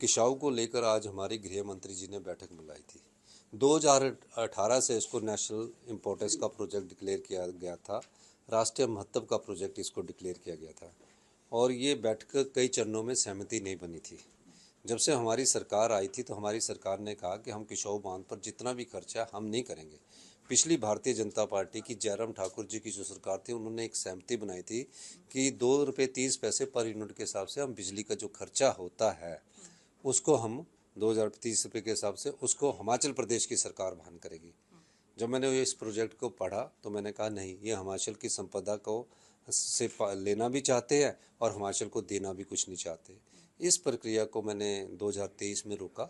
किसाऊ को लेकर आज हमारे गृह मंत्री जी ने बैठक बुलाई थी। 2018 से इसको नेशनल इम्पोर्टेंस का प्रोजेक्ट डिक्लेयर किया गया था, राष्ट्रीय महत्व का प्रोजेक्ट इसको डिक्लेयर किया गया था और ये बैठक कई चरणों में सहमति नहीं बनी थी। जब से हमारी सरकार आई थी तो हमारी सरकार ने कहा कि हम किसाऊ बांध पर जितना भी खर्चा हम नहीं करेंगे। पिछली भारतीय जनता पार्टी की जयराम ठाकुर जी की जो सरकार थी उन्होंने एक सहमति बनाई थी कि 2 रुपये 30 पैसे पर यूनिट के हिसाब से हम बिजली का जो खर्चा होता है उसको हम 2030 रुपये के हिसाब से उसको हिमाचल प्रदेश की सरकार वहन करेगी। जब मैंने इस प्रोजेक्ट को पढ़ा तो मैंने कहा नहीं, ये हिमाचल की संपदा को से लेना भी चाहते हैं और हिमाचल को देना भी कुछ नहीं चाहते। इस प्रक्रिया को मैंने 2023 में रोका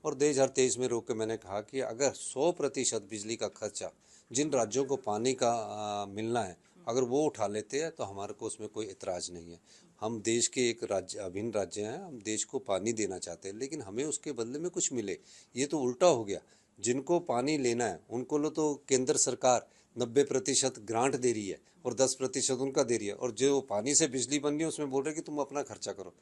और 2023 में रोक के मैंने कहा कि अगर 100% बिजली का खर्चा जिन राज्यों को पानी का मिलना है अगर वो उठा लेते हैं तो हमारे को उसमें कोई एतराज़ नहीं है। हम देश के एक राज्य अभिन्न राज्य हैं, हम देश को पानी देना चाहते हैं लेकिन हमें उसके बदले में कुछ मिले। ये तो उल्टा हो गया, जिनको पानी लेना है उनको लो तो केंद्र सरकार 90% ग्रांट दे रही है और 10% उनका दे रही है और जो पानी से बिजली बन रही है उसमें बोल रहे कि तुम अपना खर्चा करो।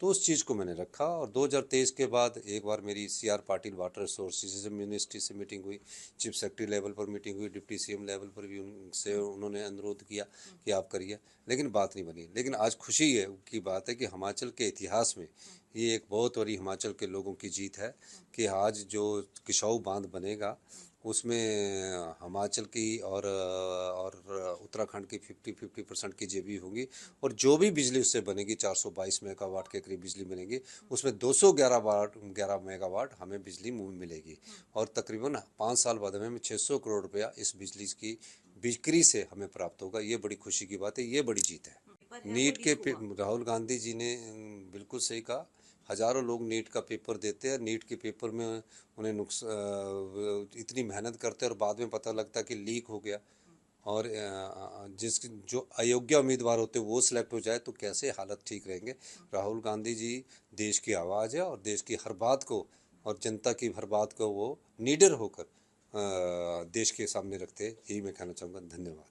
तो उस चीज़ को मैंने रखा और 2023 के बाद एक बार मेरी CR Patil water resources ministry से मीटिंग हुई, चीफ सेक्रेटरी लेवल पर मीटिंग हुई, डिप्टी CM लेवल पर भी उनसे उन्होंने अनुरोध किया कि आप करिए, लेकिन बात नहीं बनी। लेकिन आज खुशी है की बात है कि हिमाचल के इतिहास में ये एक बहुत बड़ी हिमाचल के लोगों की जीत है कि आज जो किसाऊ बांध बनेगा उसमें हिमाचल की और उत्तराखंड की 50% की जेबी होंगी और जो भी बिजली उससे बनेगी 422 मेगावाट के करीब बिजली बनेगी, उसमें 211 मेगावाट हमें बिजली मिलेगी और तकरीबन 5 साल बाद हमें 600 करोड़ रुपया इस बिजली की बिक्री से हमें प्राप्त होगा। ये बड़ी खुशी की बात है, ये बड़ी जीत है। नीट के राहुल गांधी जी ने बिल्कुल सही कहा, हज़ारों लोग नीट का पेपर देते हैं, नीट के पेपर में उन्हें इतनी मेहनत करते हैं और बाद में पता लगता है कि लीक हो गया और जो अयोग्य उम्मीदवार होते वो सिलेक्ट हो जाए तो कैसे हालत ठीक रहेंगे। राहुल गांधी जी देश की आवाज़ है और देश की हर बात को और जनता की हर बात को वो निडर होकर देश के सामने रखते हैं। यही मैं कहना चाहूँगा। धन्यवाद।